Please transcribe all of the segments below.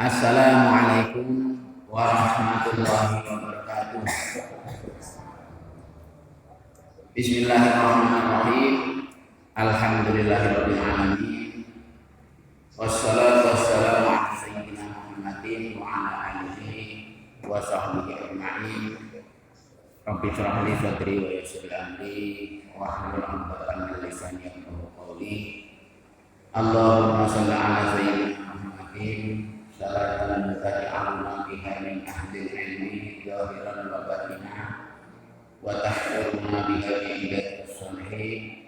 Assalamualaikum warahmatullahi wabarakatuh. Bismillahirrahmanirrahim. Alhamdulillahirabbil alamin. Wassalatu wassalamu ala sayyidina Muhammadin wa ala alihi wa sahbihi ajma'in. Rabbi shrah li sadri wa yassir li amri wa hlul 'uqdatam min lisani yafqahu qawli. Allahumma shalli ala sayyidina Muhammadin salatan taj'alna biha min ahlil ilmi zahiran wa batinan wa tahfiruna biha bi'idat as-salihin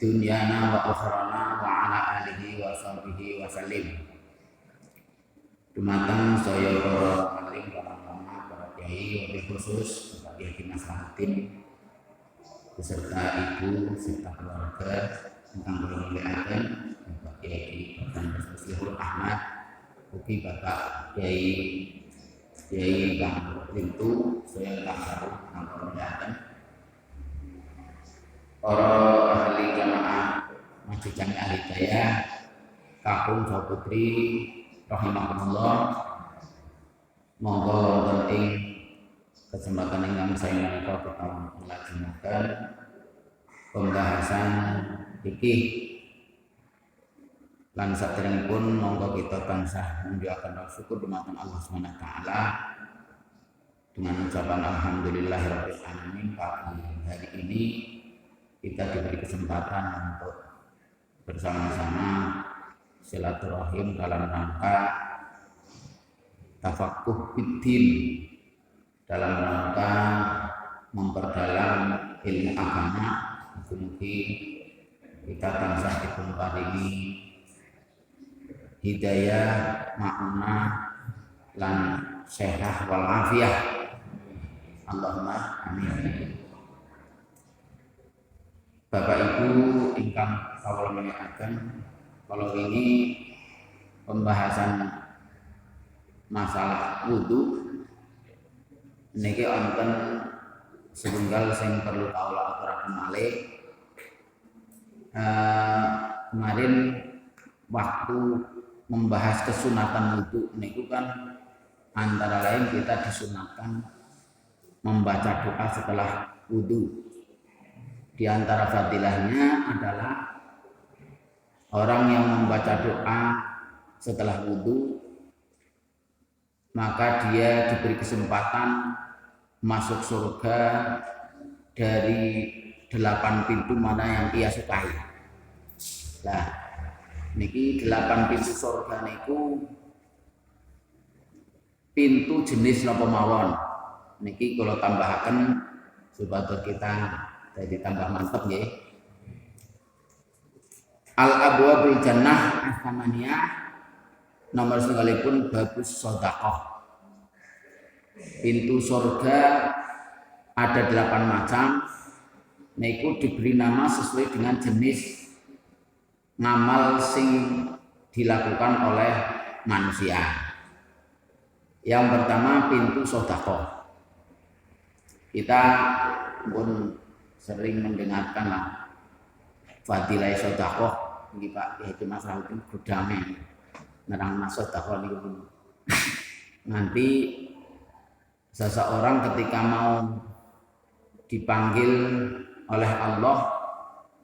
dunyana wa akhrana wa ala alihi wa sahbihi wa sallim. Dumateng saya para alim, para ulama, para kiai, wabil khusus sebagai Dinas Rahmatin beserta ibu serta keluarga tentang bermuliakan Bapak Kiai Dr. Muslihuddin Ahmad, ugi Bapak Kiai Bang Lintu, saya tahu nama bermuliakan para ahli jamaah Masjid Jami Al-Hidayah Kakung Jawa Putri rahimahullah. Monggo wonten ing kesempatan ingkang saya menika bakal nglajengaken pembahasan fikih lan saderengipun monggo kita tansah munjuaken syukur dumateng Allah Subhanahu wa taala dengan ucapan alhamdulillahirabbil alamin. Pagi hari ini kita diberi kesempatan untuk bersama-sama silaturahim dalam rangka tafaqquh fiddin, dalam rangka memperdalam ilmu agama. Mugi-mugi kita tansah diparingi hidayah, ma'unah lan sehat wal afiyah. Allahumma amin. Bapak Ibu ingkang kawula mulyakaken, kalau ini pembahasan masalah wudu niki wonten setunggal sing perlu kawula aturaken malih. Kemarin waktu membahas kesunatan wudu niku kan antara lain kita disunatkan membaca doa setelah wudu. Di antara fadilahnya adalah orang yang membaca doa setelah wudu maka dia diberi kesempatan masuk surga dari 8 pintu mana yang ia sukai. Nah, niki 8 pintu surga niku pintu jenis napa mawon. Niki kalau tambahaken supaya kita jadi tambah mantep nggih. Al-abwabul jannah as-samaniyah, nomor sekalipun babus sedekah. Pintu surga ada 8 macam. Niku diberi nama sesuai dengan jenis ngamal sing dilakukan oleh manusia. Yang pertama pintu sedekah. Kita pun sering mendengarkan lah fadilah sedekah nggih Pak Kiai Mas Rahmatin godame nerang sedekah niku. Nanti seseorang ketika mau dipanggil oleh Allah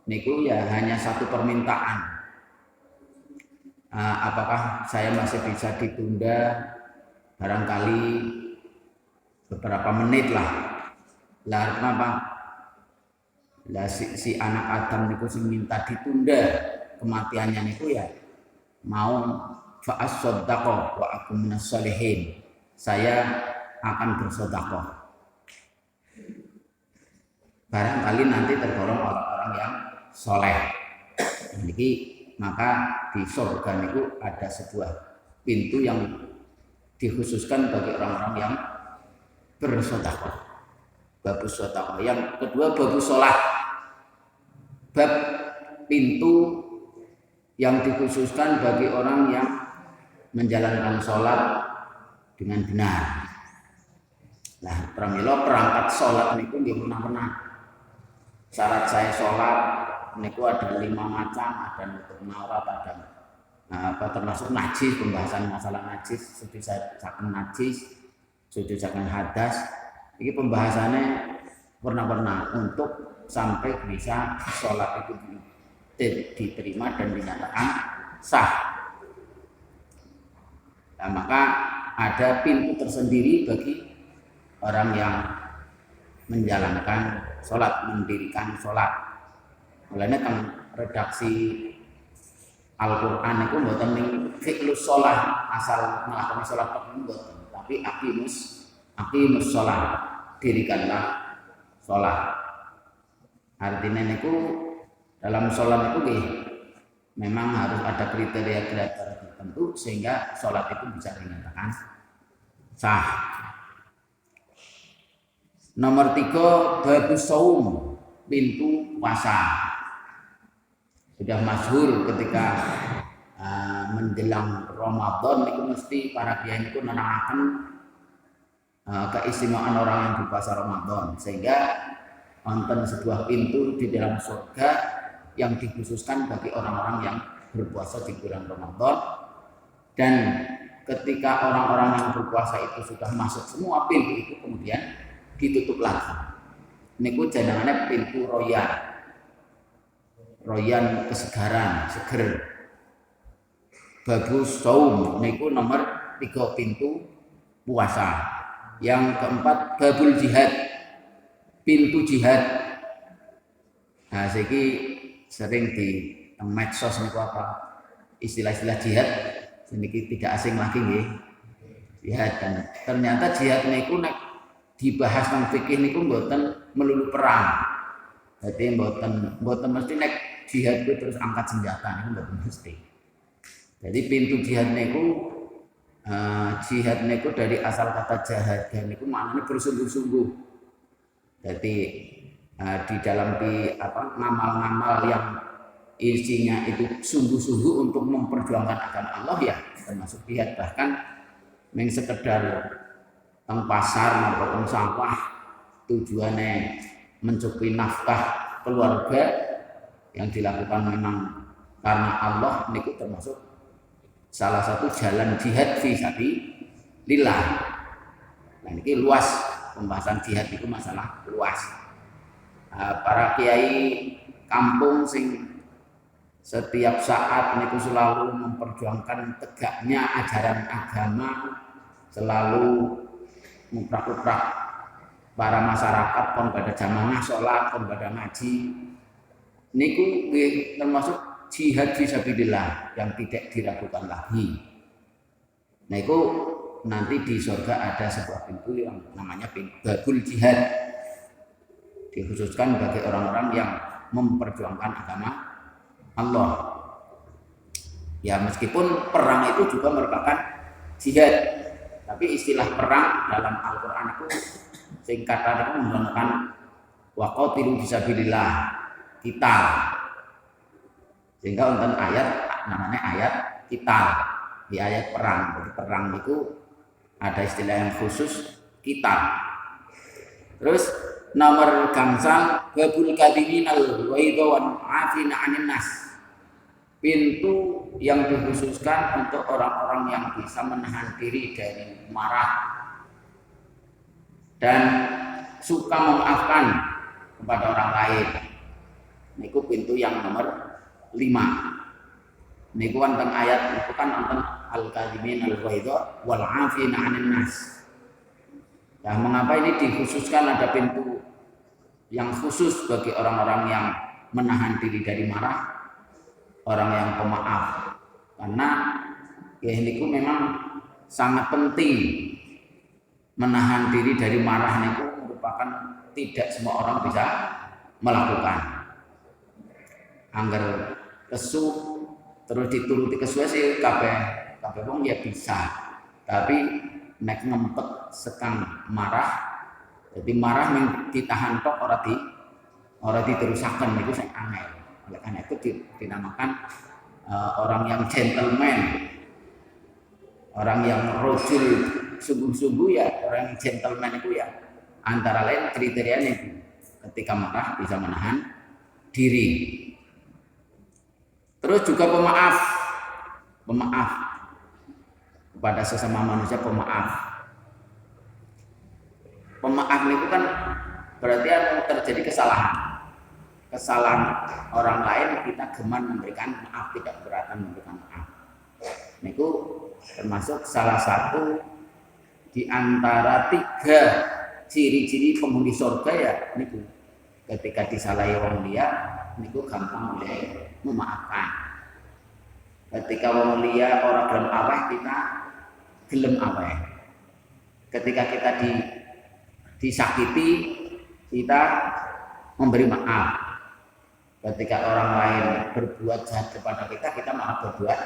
niku ya hanya satu permintaan. Apakah saya masih bisa ditunda barangkali beberapa menit lah. Lah kenapa? Lah si anak Adam niku sing minta ditunda kematiannya niku ya mau fa'as-shaddaqah wa akum minas sholihin. Saya akan bersedekah. Barangkali nanti tergolong orang-orang yang soleh. Niki maka di surga niku ada sebuah pintu yang dikhususkan bagi orang-orang yang bersedekah. Babus sedekah. Yang kedua babus sholat. Bab pintu yang dikhususkan bagi orang yang menjalankan sholat dengan benar. Nah, pramila perangkat sholat niku nggih menah-menah. Syarat saya sholat niku ada 5 macam, ada nutur aurat, ada termasuk najis, pembahasan masalah najis, sudusaken najis, sudusaken hadas. Ini pembahasannya pernah untuk sampai bisa sholat itu diterima dan dinyatakan sah. Nah, maka ada pintu tersendiri bagi orang yang menjalankan sholat, mendirikan sholat. Mulanya kan redaksi Al-Quran itu mboten ning fi'lus sholat, asal melakukan sholat mboten, tapi aqimus sholat, dirikanlah sholat. Artinya niku dalam sholat itu memang harus ada kriteria-kriteria tertentu sehingga sholat itu bisa dinyatakan sah. Nomor 3, babus saum, pintu puasa. Sudah masyhur ketika menjelang Ramadan itu mesti para kiai itu menerangkan keistimewaan orang yang berpuasa Ramadan, sehingga wonten sebuah pintu di dalam surga yang dikhususkan bagi orang-orang yang berpuasa di bulan Ramadan. Dan ketika orang-orang yang berpuasa itu sudah masuk semua, pintu itu kemudian ditutup lagi. Niku jenengannya pintu royan kesegaran, seger. Babus saum niku nomor 3 pintu puasa. Yang keempat, babul jihad, pintu jihad. Nah, siki sering di medsos niku apa istilah-istilah jihad sedikit tidak asing lagi nggih. Jihad, dan ternyata jihad niku nek dibahas nang fikih niku mboten melulu perang. Jadi mboten mesti nek jihad itu terus angkat senjata niku mboten mesti. Jadi pintu jihad niku dari asal kata jahadah niku maknanya bersungguh-sungguh. Jadi di dalam ngamal-ngamal yang isinya itu sungguh-sungguh untuk memperjuangkan agama Allah ya termasuk jihad. Bahkan yang sekedar teng pasar maupun sawah tujuannya mencukupi nafkah keluarga yang dilakukan memang karena Allah niku termasuk salah satu jalan jihad fi sabilillah. Nah ini luas pembahasan jihad itu masalah luas. Para kiai kampung sing setiap saat niku selalu memperjuangkan tegaknya ajaran agama, selalu muprak-uprak para masyarakat pun pada jamaah sholat, pun pada ngaji. Niku termasuk jihad fisabilillah yang tidak diragukan lagi. Nah itu nanti di surga ada sebuah pintu yang namanya babul jihad, dikhususkan bagi orang-orang yang memperjuangkan agama Allah. Ya meskipun perang itu juga merupakan jihad, tapi istilah perang dalam Al-Quran itu singkatan itu menggunakan waqatilu fisabilillah, kita. Sehingga untuk ayat namanya ayat kita, di ayat perang. Jadi perang itu ada istilah yang khusus kita. Terus nomor gangsal babul kadhiminal waidha wan afina 'anil nas. Pintu yang dikhususkan untuk orang-orang yang bisa menahan diri dari marah dan suka memaafkan kepada orang lain. Niku pintu yang nomor 5. Niku wonten ayat niku kan wonten al-kadhimin al-ghaidha wal 'afina 'anil nas. Nah, mengapa ini dikhususkan ada pintu yang khusus bagi orang-orang yang menahan diri dari marah, orang yang pemaaf? Karena ya niku memang sangat penting. Menahan diri dari marah niku merupakan tidak semua orang bisa melakukan. Angger kesu terus dituruti kesuwe sih kabeh wong ya bisa. Tapi nek ngempet sekang marah, jadi marah ditahan tok ora diterusaken niku sing angel. Oleh karena itu dinamakan orang yang gentleman, orang yang rojul sungguh-sungguh ya, orang yang gentleman itu ya antara lain kriterianya itu ketika marah bisa menahan diri. Terus juga pemaaf. pemaaf kepada sesama manusia, pemaaf. Pemaaf itu kan berarti terjadi kesalahan orang lain, kita geman memberikan maaf, tidak keberatan memberikan maaf. Niku termasuk salah satu di antara 3 ciri-ciri penghuni surga ya niku. Ketika disalahi wong liya niku gampang oleh memaafkan. Ketika wong liya ora gelem aweh, kita gelem aweh. Ketika kita disakiti, kita memberi maaf. Ketika orang lain berbuat jahat kepada kita, kita malah berbuat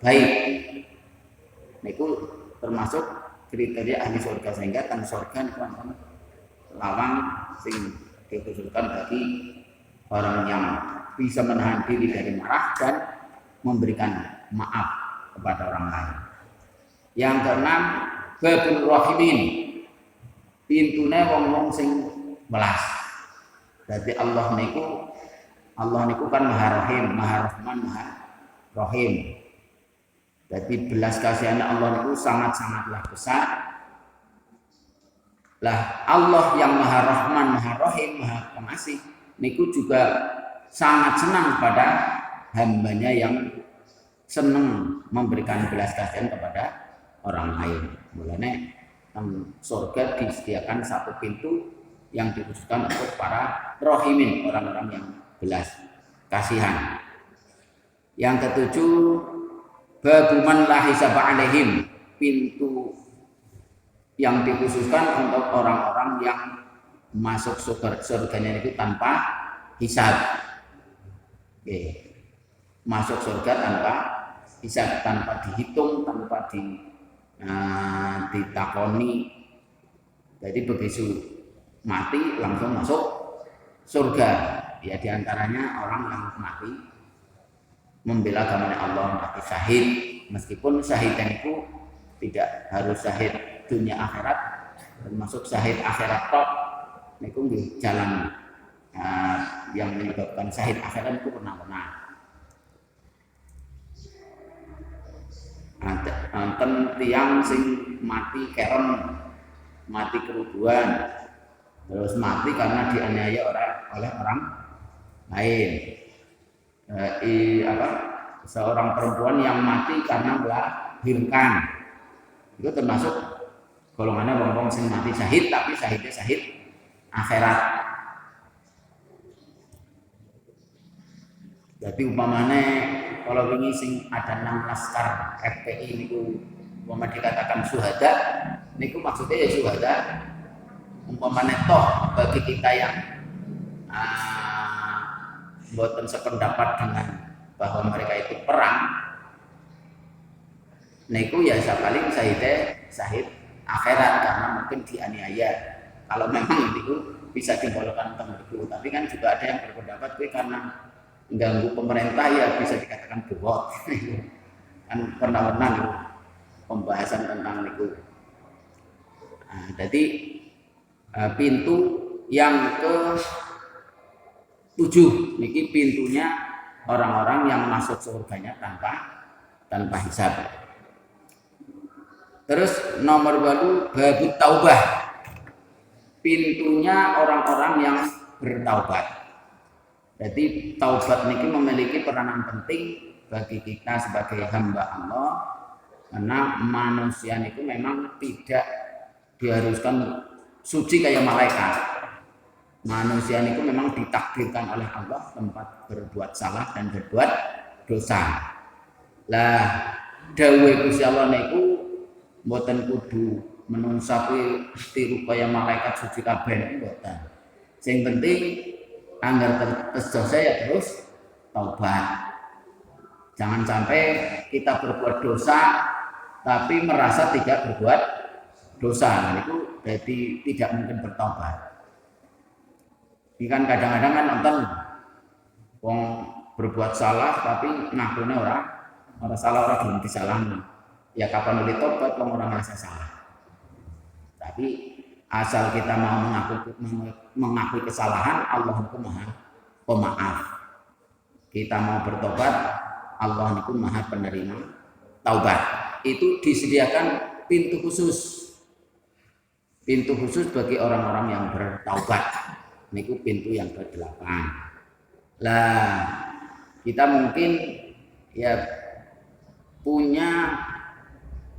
baik. Niku termasuk kriteria ahli surga, sehingga kan surga niku lawang sing dikhususkan bagi orang yang bisa menahan diri dari marah dan memberikan maaf kepada orang lain. Yang keenam, babul rahimin, pintune wong-wong sing welas. Jadi Allah niku kan Maha Rahim, Maha Rahman, Maha Rahim. Jadi belas kasihan Allah niku sangat-sangatlah besar. Lah Allah yang Maha Rahman, Maha Rahim, Maha Pengasih niku juga sangat senang pada hambanya yang senang memberikan belas kasihan kepada orang lain. Mulanya surga disediakan satu pintu yang dikhususkan untuk para rahimin, orang-orang yang belas kasihan. Yang ketujuh, babu man la hisaba alaihim, pintu yang dikhususkan untuk orang-orang yang masuk surganya itu tanpa hisab. Masuk surga tanpa hisab, tanpa dihitung, tanpa ditakoni. Jadi begitu mati langsung masuk surga. Ya diantaranya orang yang mati membela agama Allah, mati syahid. Meskipun syahidnya itu tidak harus syahid dunia akhirat, termasuk syahid akhirat tok niku nggih jalan yang menyebabkan syahid akhirat itu pernah. Anten tiang sing mati kerem, mati kerubuhan, terus mati karena dianiaya oleh orang lain. Seorang perempuan yang mati karena melahirkan, itu termasuk golongannya wong-wong sing mati syahid, tapi syahidnya syahid akhirat. Jadi umpamanya kalau ini sing ada 6 laskar FPI niku umpama dikatakan syuhada, niku maksudnya ya syuhada. Umpamanya toh bagi kita yang mboten sependapat dengan bahwa mereka itu perang, niku ya sekali syahid akhirat karena mungkin dianiaya. Kalau memang itu bisa digolongkan tenggelam, tapi kan juga ada yang berpendapat karena mengganggu pemerintah ya bisa dikatakan buat. Kan pernah pembahasan tentang itu. Jadi pintu yang ke-7 niki pintunya orang-orang yang masuk surganya tanpa hisab. Terus nomor 8 babut taubah, pintunya orang-orang yang bertaubat. Jadi taubat niki memiliki peranan penting bagi kita sebagai hamba Allah, karena manusia itu memang tidak diharuskan suci kayak malaikat. Manusia itu memang ditakdirkan oleh Allah tempat berbuat salah dan berbuat dosa. Lah dawuh Gusti Allah niku mboten kudu menungsapi tiru kaya malaikat suci kabeh mboten. Sing penting anggar dosa ya terus taubat. Jangan sampai kita berbuat dosa tapi merasa tidak berbuat dosa. Nah, itu berarti tidak mungkin bertobat. Ini kan kadang-kadang kan nonton wong berbuat salah tapi ngakune orang salah, orang belum disalahkan. Ya kapan boleh tobat wong orang merasa salah. Tapi asal kita mau mengakui kesalahan, Allah itu Maha Pemaaf. Kita mau bertobat, Allah itu Maha Penerima taubat. Itu disediakan pintu khusus bagi orang-orang yang bertaubat. Niku pintu yang ke-8. Lah, kita mungkin ya punya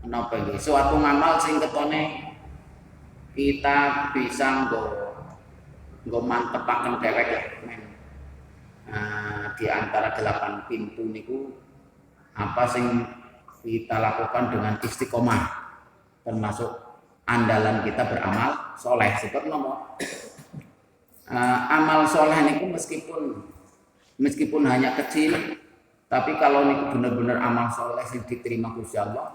napa nggih suatu ngamal sing ketone kita bisa nggo mantepaken dhewek ya. Di antara 8 pintu niku apa sing kita lakukan dengan istiqomah, termasuk andalan kita beramal soleh. Sebab nopo amal soleh niku meskipun hanya kecil, tapi kalau niku benar-benar amal soleh yang diterima Gusti Allah,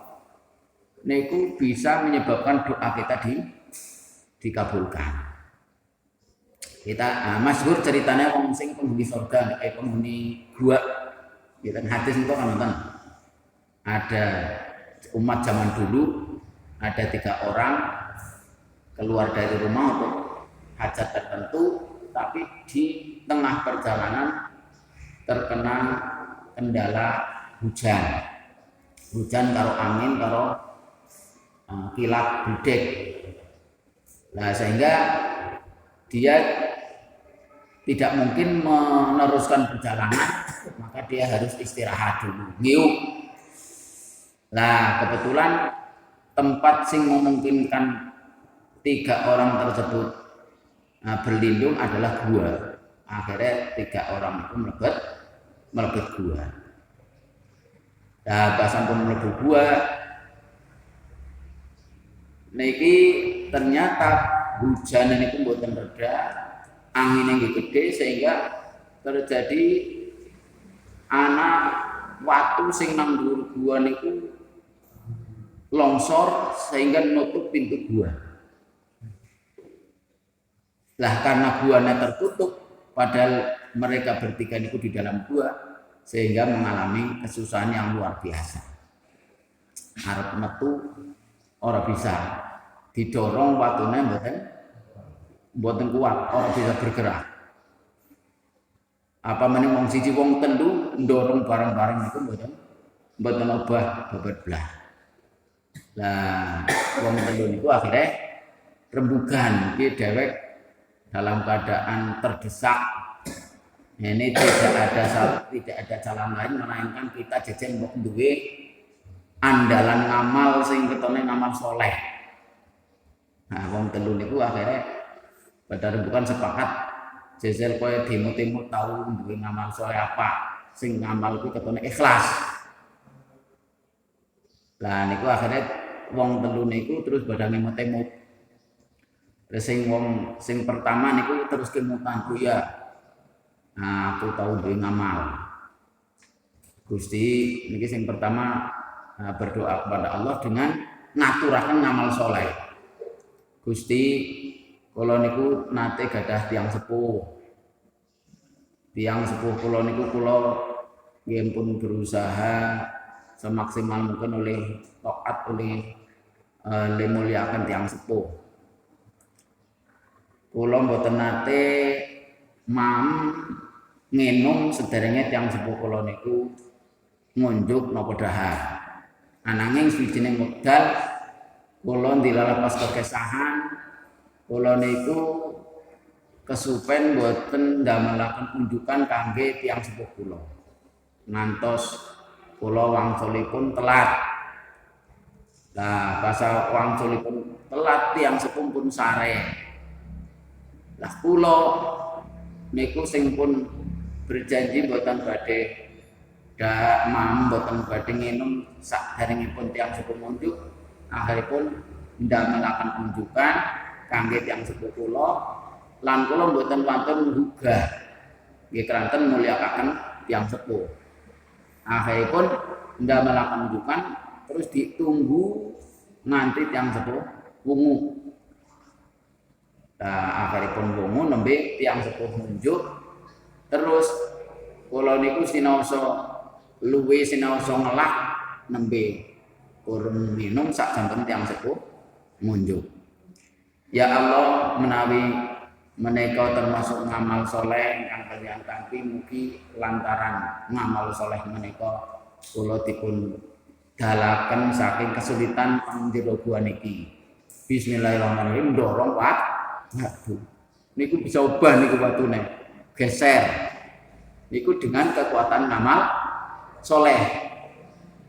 niku bisa menyebabkan doa kita dikabulkan. Kita masyhur ceritanya wong sing penghuni surga, penghuni gua. Kita hadis itu kan nonton. Ada umat zaman dulu, ada 3 orang keluar dari rumah untuk hajat tertentu, tapi di tengah perjalanan terkena kendala hujan karo angin karo kilat bledek. Nah, sehingga dia tidak mungkin meneruskan perjalanan, maka dia harus istirahat dulu, ngiup. Nah, kebetulan tempat sing memungkinkan 3 orang tersebut berlindung adalah gua. Akhirnya 3 orang itu melebet gua. Nah, pas sampun mlebu gua, niki ternyata hujan ini mboten reda, angin yang gede sehingga terjadi anak watu sing nang dhuwur gua niku longsor sehingga nutup pintu gua. Lah karena guanya tertutup, padahal mereka bertiga niku di dalam gua, sehingga mengalami kesusahan yang luar biasa. Arep metu ora bisa, didorong watune mboten kuat, ora bisa bergerak. Apa meneh wong siji wong tendu ndorong bareng-bareng niku mboten obah bobot blah. Lah wong tendu niku akhirnya rembugan, iki dhewek dalam keadaan terdesak. Ini tidak ada jalan lain melainkan kita jajan mbok duwe andalan ngamal sing ketone ngamal soleh. Nah, wong telu niku akhirnya pada rembukan sepakat jajal koyo demo-demo tahu duwe ngamal soleh apa sing ngamal ku ketone ikhlas. Lah niku akhirnya wong telu niku terus badane ngemut-emut. Terus sing pertama niku terus kemutan ku ya. Nah, aku tahu duwe ngamal. Gusti niki sing pertama berdoa kepada Allah dengan ngaturaken ngamal soleh. Gusti kula niku nate gadah tiang sepuh. Tiang sepuh kula niku kula nggih pun berusaha semaksimal mungkin oleh taat oleh muliakan tiang sepuh. Kula mboten nate ngenum sederenge tiang sepuh kula niku ngunjuk napa dahar. Ananging swijining wekdal kula dilalapas kekesahan, kula niku kesupen boten ndamelaken unjukan kangge tiang sepuh kula. Ngantos kula wangsulipun telat. Lah pas wangsulipun telat tiang sepuh pun sare. Lah kula niku sing pun berjanji boten badhe boten badhe nginum sakderengipun tiyang sepuh ngunjuk, akhiripun ndamelaken unjukan kangge tiyang sepuh kula lan kula boten wonten nggugah nggih kranten mulyakaken tiyang sepuh. Akhiripun ndamelaken unjukan terus ditunggu nganti tiyang sepuh wungu. Nah, akhiripun wungu nembe tiyang sepuh ngunjuk terus kula niku sinaosa ngelak nembe kurang minum sak janten tiyang sepuh ngunjuk. Ya Allah, menawi menika termasuk ngamal soleh ingkang kaliyan tampi mugi lantaran ngamal soleh menika kula dipun dalaken saking kesulitan panjero gua niki. Bismillahirrahmanirrahim dorong watu. Niku bisa ubah niku watune. Geser. Niku dengan kekuatan ngamal soleh.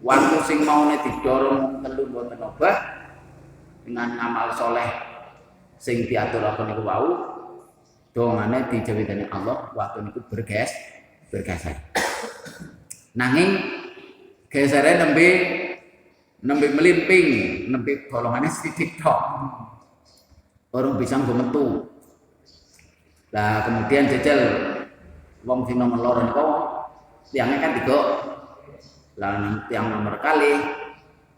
Watu sing maune didorong telu mboten obah dengan ngamal soleh sing diaturaken niku wau dongane dijawitane Allah watu niku bergeser. Nanging gesere nembe melimping, nembe bolongane sithik tok. Orang bisa nggo metu. Lah kemudian jajal wong sing nomor loro niku tiange kan tiga. Lah tiang nomor kali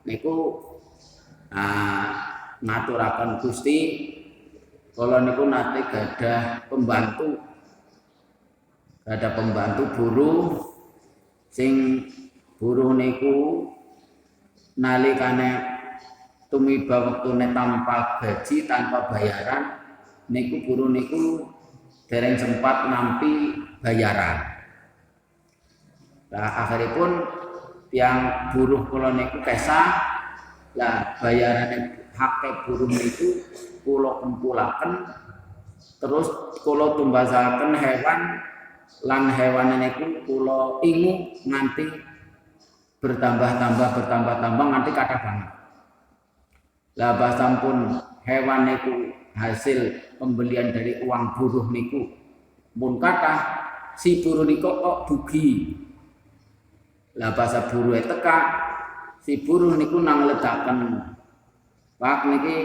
niku ngaturaken Gusti kala niku nate gadah pembantu. Gadah pembantu buruh sing buruh niku nalikane tumiba wektune tanpa gaji tanpa bayaran niku buruh niku dereng sempat nampi bayaran. Lah akhiripun tiang buruh kula niku kesah lah bayarane hake buruh niku kula kumpulaken terus kula tumbasaken hewan lan hewane niku kula ingu nganti bertambah nganti kathah banget. Lah bah sampun hewan niku hasil pembelian dari uang buruh niku pun kathah si buruh niku kok dugi. Lah bahasa buruh teka si buruh niku nang ledaken Pak niki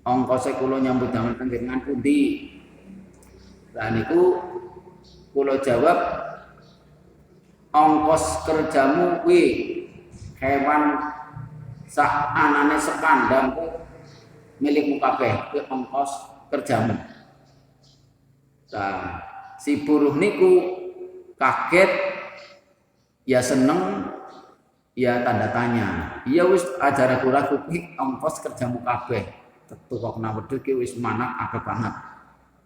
ongkose kula nyambut damel panjenengan pundi. Lah niku kula jawab ongkos kerjamu kuwi hewan sak anane sekandang ku milikmu kabeh kuwi ongkos kerjamu. Nah, si buruh niku kaget ya seneng ya tanda tanya. Iya wis ajare kuraku kuwi ongkos kerjamu kabeh. Tetu kok kena wedhus ki wis manak akeh banget.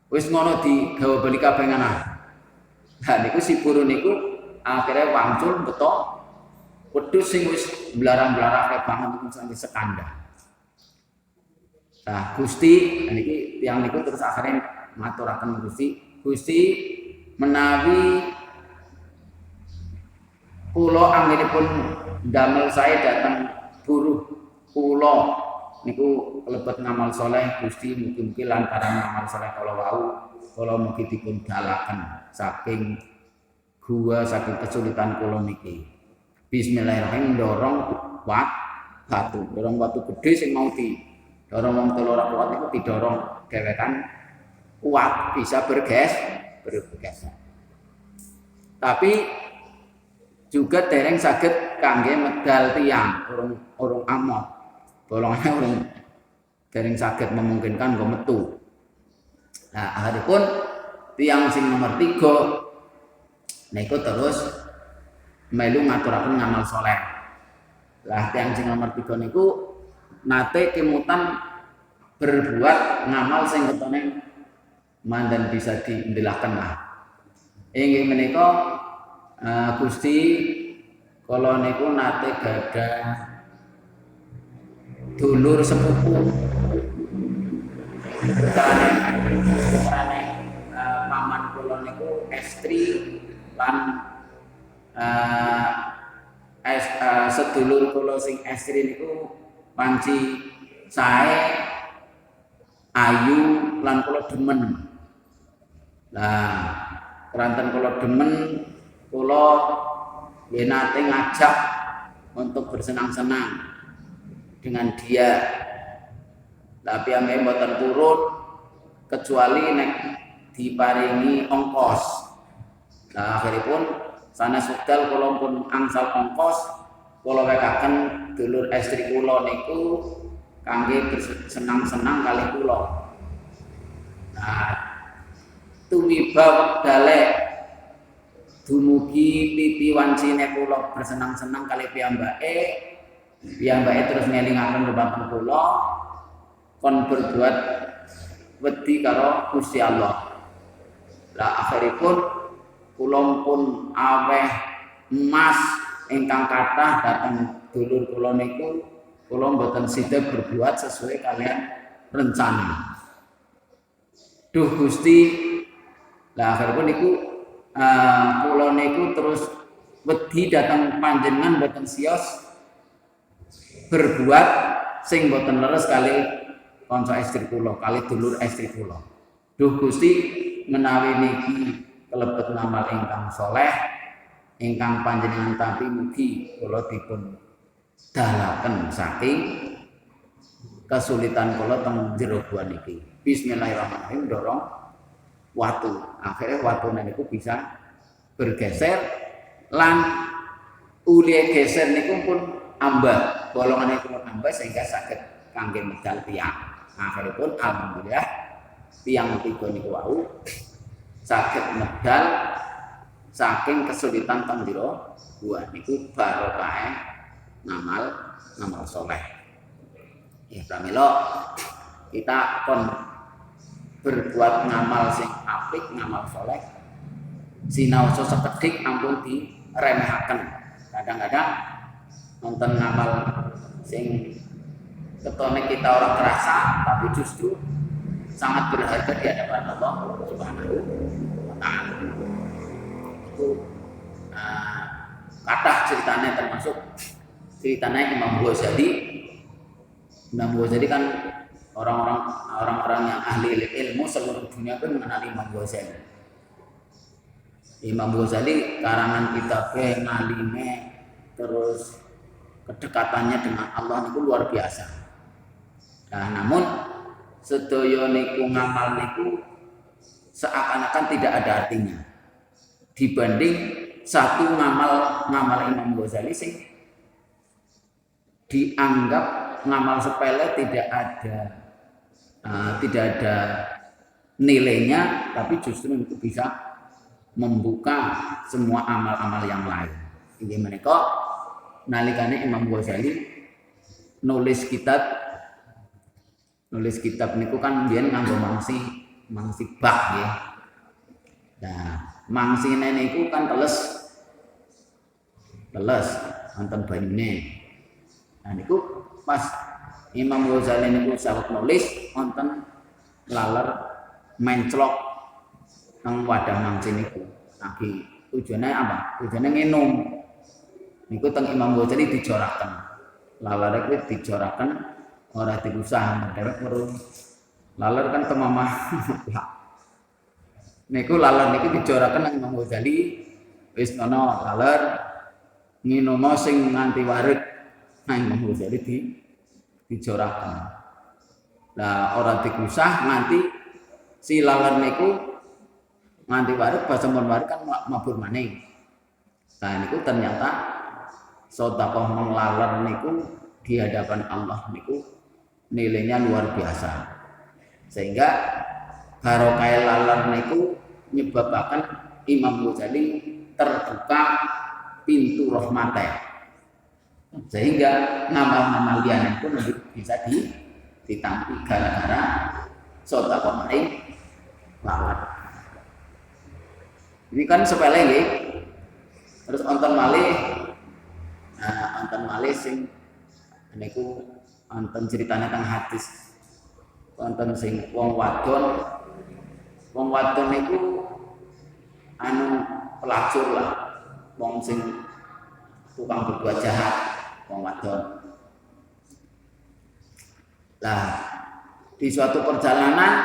Wis ngono digawa bali kabeh ngana. Lah niku si buruh niku akhirnya wangsul betok wedhus sing wis blarang-blarake banget niku sampe sekandang. Nah, Gusti niki tiyang niku terus akhirnya maturaken Gusti menawi kula anggenipun damel saya datang buruh kula niku kelebet ngamal soleh Gusti mugi-mugi lantaran ngamal soleh kala wau kula mugi dipun dalaken saking gua saking kesulitan kula niki. Bismillahirrahmanirrahim dorong watu gede sing mau dorong wong telu ora kuat niku didorong dewekan kuat bisa bergeser. Tapi juga dereng saged kangge medal tiang urung amot. Bolongane urung dereng saged memungkinkan nggo metu. Nah, akhiripun tiang sing nomor 3 niku terus melu ngaturaken ngamal soleh. Lah tiang sing nomor 3 niku nate kemutan berbuat ngamal sing ketone mandan bisa diindelaken lah. Inggih menika Gusti kala niku nate gadah dulur sepupu paman kula niku estri lan sedulur kula sing estri niku panci sae ayu lan kula demen. Lah keranten kula demen kula nate ngajak untuk bersenang-senang dengan dia. Tapi ame mboten purun kecuali nek diparingi ongkos. Nah akhiripun sanes wekdal kula pun angsal ongkos kula wekaken dulur estri kula niku kangge bersenang-senang kali kula. Nah tumiba wektale dumugi titi wancine kula bersenang-senang kali piyambake terus ngelingaken dhumateng kula kon berbuat wedi karo Gusti Allah. Lah akhiripun kula pun aweh emas ingkang kathah dhateng dulur kula niku kula mboten sida berbuat sesuai kalian rencana. Duh Gusti, lah akhiripun niku kula niku terus wedi datang panjenengan mboten sios berbuat sing mboten leres kali kanca estri kula, kali dulur estri kula. Duh Gusti, menawi niki kelebet ngamal ingkang saleh ingkang panjenengan tampi mugi kula dipun dalaken saking kesulitan kula teng jero gua niki. Bismillahirrahmanirrahim dorong watu. Akhirnya watune niku bisa bergeser lan uli geser niku pun ambah, bolongane pun ambah sehingga saged kangge medal tiang. Akhiripun alhamdulillah tiang tiga niku wau saged medal saking kesulitan teng jero gua niku barokah ngamal saleh. Ya pramila kita kon berbuat ngamal sing apik, ngamal saleh. Sinaosa sekedhik ampun diremehaken. Kadang-kadang nonton ngamal sing ketone kita orang kerasa tapi justru sangat berharga di hadapan Allah Subhanahu wa taala. Itu kathah ceritanya termasuk ceritanya Imam Ghazali. Imam Ghazali kan orang-orang yang ahli ilmu seluruh dunia pun mengenali Imam Ghazali. Imam Ghazali karangan kitabnya ngalime terus kedekatannya dengan Allah itu luar biasa. Nah, namun sedaya niku ngamal niku seakan-akan tidak ada artinya dibanding satu ngamal Imam Ghazali sing dianggap ngamal sepele tidak ada nilainya, tapi justru itu bisa membuka semua amal-amal yang lain. Ini mereka nalikane Imam Ghazali nulis kitab niku kan biyen nganggo mangsi bak ya. Nah, mangsine niku kan teles wonten banyune. Nah niku pas Imam Ghazali niku sawet nulis wonten laler menclok nang wadah mangsi niku. Lagi tujuannya apa? Tujuannya nginum. Niku teng Imam Ghazali dijoraken. Laler kuwi dijoraken ora diusah dhewek weruh. Laler kan temamah. Niku laler niku dijoraken nang Imam Ghazali wis ana laler nginum sing nganti warit. Nah Imam Ghazali dijoraken. Lah ora dikusah nganti si laler niku nganti warit pas sampun warit kan mabur maning. Nah niku ternyata sedekah menglaler niku di hadapan Allah niku nilainya luar biasa. Sehingga barokah laler niku nyebabaken Imam Ghazali terbuka pintu rahmatnya. Sehingga ngamal-ngamal liyane pun bisa ditampi gara-gara sedekah maring laler. Ini kan sepele nggih. Terus wonten malih sing niku wonten ceritane teng hadis. Wonten sing wong wadon niku pelacur lah. Wong sing tukang berbuat jahat, wong wadon. Lah di suatu perjalanan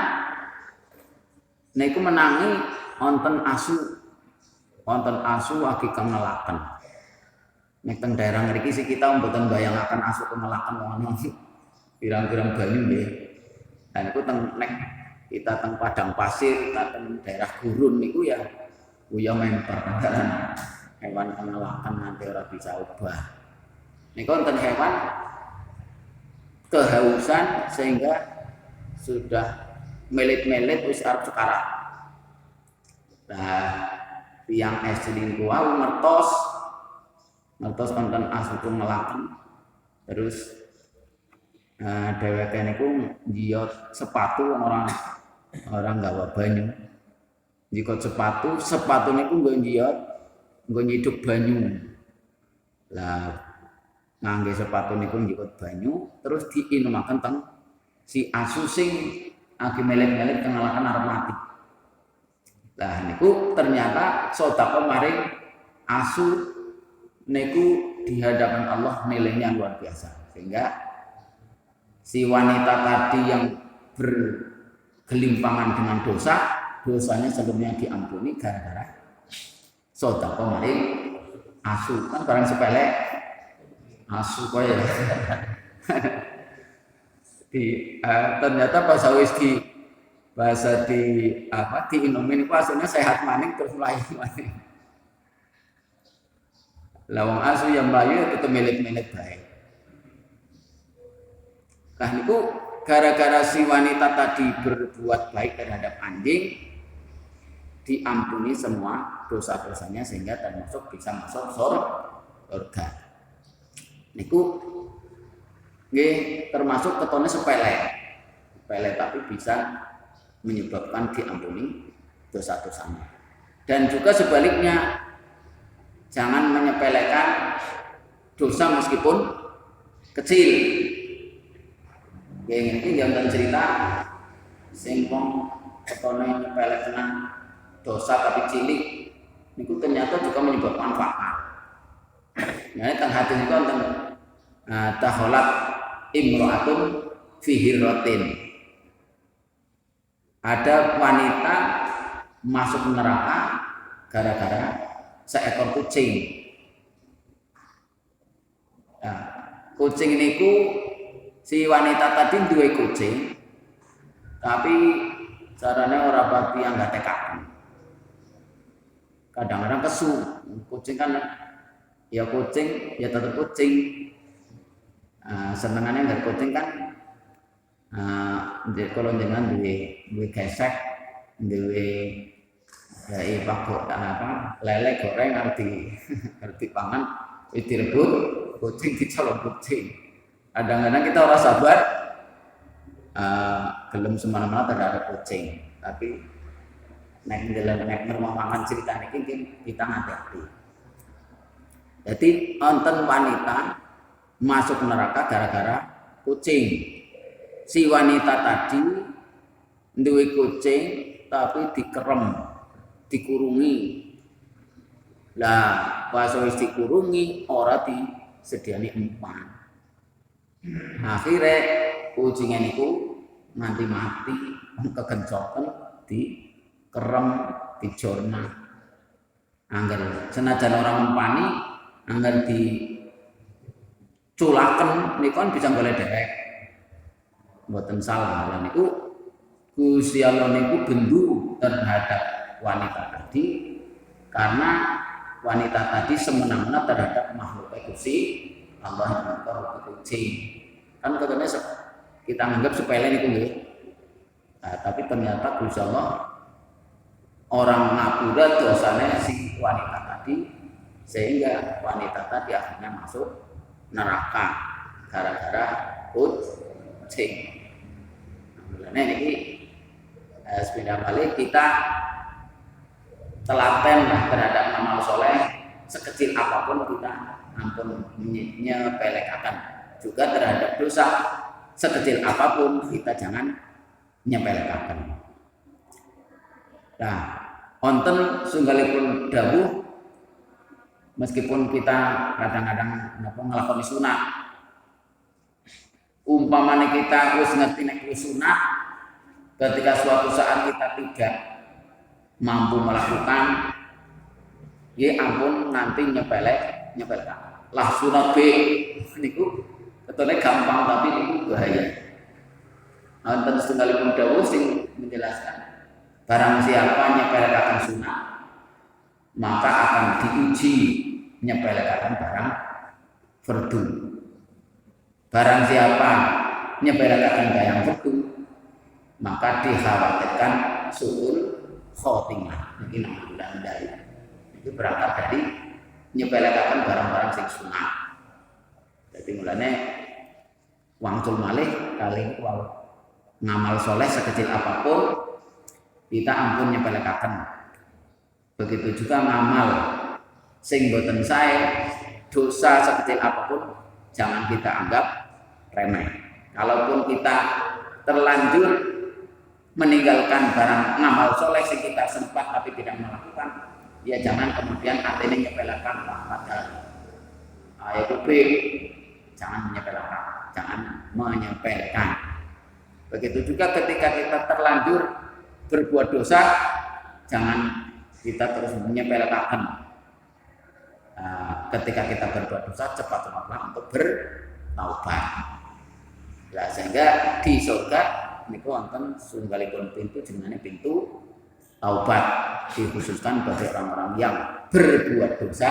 niku menangi wonten asu lagi kengelaken. Nek teng daerah mriki sih kita mboten bayangaken asu kengelaken wong pirang-pirang banyu nggih. Lah niku nek kita teng padang pasir, kita teng daerah gurun niku ya memper hewan kengelaken nanti ora bisa ubah. Niku wonten hewan kehausan sehingga sudah melit-melit wis arep sekarat. Nah, tiang estri kuwi ngertos wonten asu kengelaken. Terus dheweke niku njiyot sepatu orang nggawa banyu. Njikot sepatu niku nggo njiyot nggo nyiduk banyu. Lah ngangge sepatu niku njikut banyu terus diinumaken teng si asu sing agi melet-melet kengalakan arep mati. Lah niku ternyata sedekah maring asu niku di hadapan Allah nilainya luar biasa. Sehingga si wanita tadi yang bergelimpangan dengan dosa, dosanya sebelumnya diampuni gara-gara sedekah maring asu. Kan barang sepele asu kaya ternyata pas wis di bahasa di apa diinomin itu aslinya sehat maning terus melayu maning. Lawang asu yang melayu itu milik-milik baik. Nah niku gara-gara si wanita tadi berbuat baik terhadap anjing diampuni semua dosa-dosanya sehingga termasuk bisa masuk surga. Niku nggih termasuk ketone sepele tapi bisa menyebabkan diampuni dosa-dosanya. Dan juga sebaliknya jangan menyepelekan dosa meskipun kecil. Nggih iki yang cerita sing wong ketone nyepelekan dosa tapi cilik niku ternyata juga menyebabkan faat. Nah, teng hati niku wonten taholat imro'atun fi hirratin. Ada wanita masuk neraka gara-gara seekor kucing. Nah, kucing niku si wanita tadi duwe kucing, tapi caranya ora pati yang gak tekakan. Kadang-kadang kesu, kucing kan ya kucing ya tetap kucing. Senengannya nggak kucing kan. Kalau dengan duwe gesek, duwe ya pakok apa lele goreng arti pangan direbut kucing dicolong kucing. Kadang-kadang kita ora sabar gelem semana-mana terhadap kucing, tapi nek mangan cerita niki kita hati-hati. Jadi wonten wanita masuk neraka gara-gara kucing. Si wanita tadi duwe kucing tapi dikerem, dikurungi. Lah pas wis dikurungi ora disediani empan. Akhire kucingnya niku nganti mati kegencoken dikerem, dijorna. Angger senajan orang empani angger diculaken niku kan bisa golek derek. Mboten salah lan niku Gusti Allah niku bendu terhadap wanita tadi karena wanita tadi semena-mena terhadap makhluk Gusti Allah yang mengkor kucing. Kan katanya kita anggap sepele niku nggih. Tapi ternyata Gusti Allah orang ngapura dosanya si wanita tadi sehingga wanita tadi akhirnya masuk neraka gara-gara kucing. Nah ini sebenarnya balik kita telaten terhadap amal soleh sekecil apapun kita ampun menyepelekan juga terhadap dosa sekecil apapun kita jangan nyepelekan. Nah, wonten sunggalipun dawuh meskipun kita kadang-kadang nglakoni sunat umpamanya kita wis ngerti nek sunat ketika suatu saat kita tidak mampu melakukan ya ampun nanti nyepelkan lah sunat B niku betulnya gampang tapi niku bahaya. Wonten setunggalipun dawuh sing menjelaskan barang siapa nyepelkan sunat maka akan diuji nyepelkan barang fardu. Barang siapa nyepelkan barang fardu maka dikhawatirkan suul khotimah. Ini namanya dari itu berangkat dari nyepelkan barang-barang sing sunat. Jadi mulanya wangsul malih kali ngamal soleh sekecil apapun kita ampun nyepelekaken. Begitu juga ngamal sing boten sae dosa sekecil apapun jangan kita anggap remeh. Kalaupun kita terlanjur meninggalkan barang ngamal soleh yang kita sempat tapi tidak melakukan, ya jangan kemudian atene nyepelekan pada ayat B, jangan menyepelekan, jangan menyepelekan. Begitu juga ketika kita terlanjur berbuat dosa, jangan kita terus menyepelekan. Ketika kita berbuat dosa, cepat-cepatlah untuk bertaubat. Nah, sehingga di surga niku wonten sunggalipun pintu jenenge pintu taubat, dikhususkan bagi orang-orang yang berbuat dosa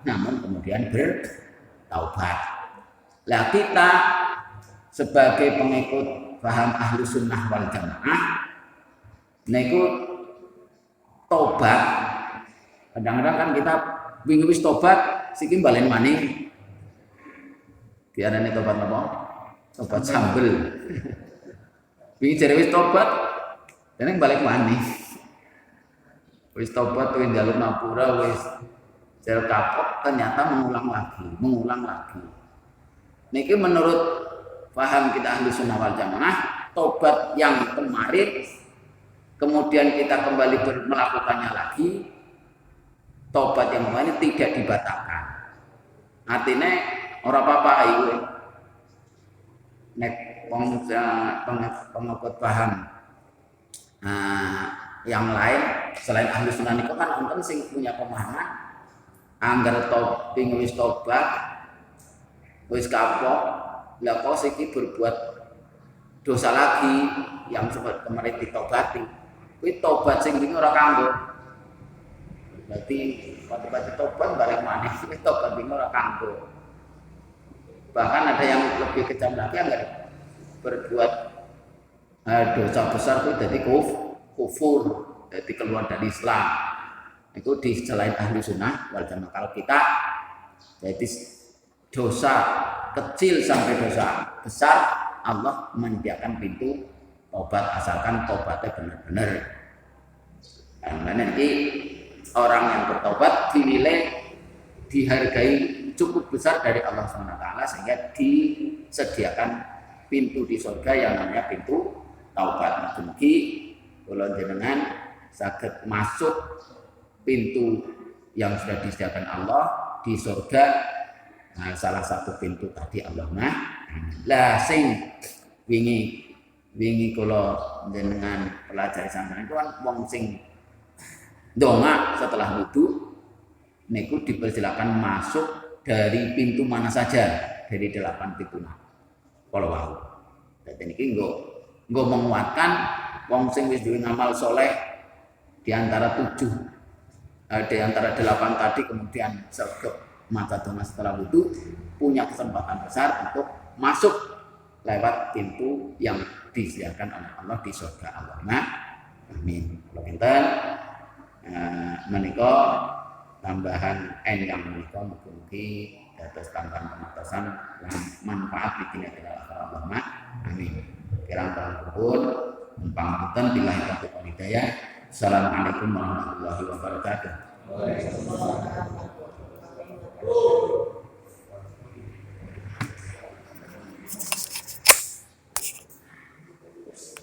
namun kemudian bertaubat. Lah kita sebagai pengikut paham ahlu sunnah wal jamaah niku tobat, kadang-kadang kan kita wingi wis tobat siki balen maneh. Biarane tobat apa? Tobat sambel. Wingi jare wis tobat dene balik maneh. Wis tobat wis njaluk ngapura wis jare kapok ternyata mengulang lagi. Niki menurut paham kita ahli sunnah wal jamaah, tobat yang kemarin kemudian kita kembali melakukannya lagi, tobat yang kemarin tidak dibatalkan. Artinya orang apa-apa ayo nek pengikut paham yang lain selain ahli sunnah niku kan wonten sing punya pemahaman anggar ping wis tobat wis kapok lah kok siki berbuat dosa lagi yang sempat kemarin ditobati kuwi tobat sing wingi ora kanggo. Berarti pati-pati tobat balik maneh kuwi tobat wingi ora kanggo. Bahkan ada yang lebih kejam lagi anggar berbuat dosa besar itu jadi kufur, jadi keluar dari Islam. Itu di selain ahli sunnah wal jamaah. Kalau kita jadi dosa kecil sampai dosa besar, Allah menyediakan pintu tobat asalkan tobatnya benar-benar. Karena nanti orang yang bertobat dinilai dihargai cukup besar dari Allah SWT sehingga disediakan pintu di surga yang namanya pintu taubat. Mugi kula jenengan saged masuk pintu yang sudah disediakan Allah di surga. Nah, salah satu pintu tadi Allahumma lah sing wingi kula jenengan pelajari sampeyan itu kan wong sing ndonga setelah wudu niku dipersilakan masuk dari pintu mana saja dari 8 pintu. Kalau wau. Dadi niki nggo menguatkan wong sing wis duwe ngamal soleh di antara 7 di antara 8 tadi kemudian sergap mata donga setelah wudu punya kesempatan besar untuk masuk lewat pintu yang disediakan oleh Allah di surga Allahumma amin. Kalau enten menika tambahan yang menika mugi-mugi dados tambahan pematasan lan manfaat bikin Allahumma amin. Kirang pun pangapunten billahi taufiq wal hidayah. Assalamualaikum warahmatullahi wabarakatuh.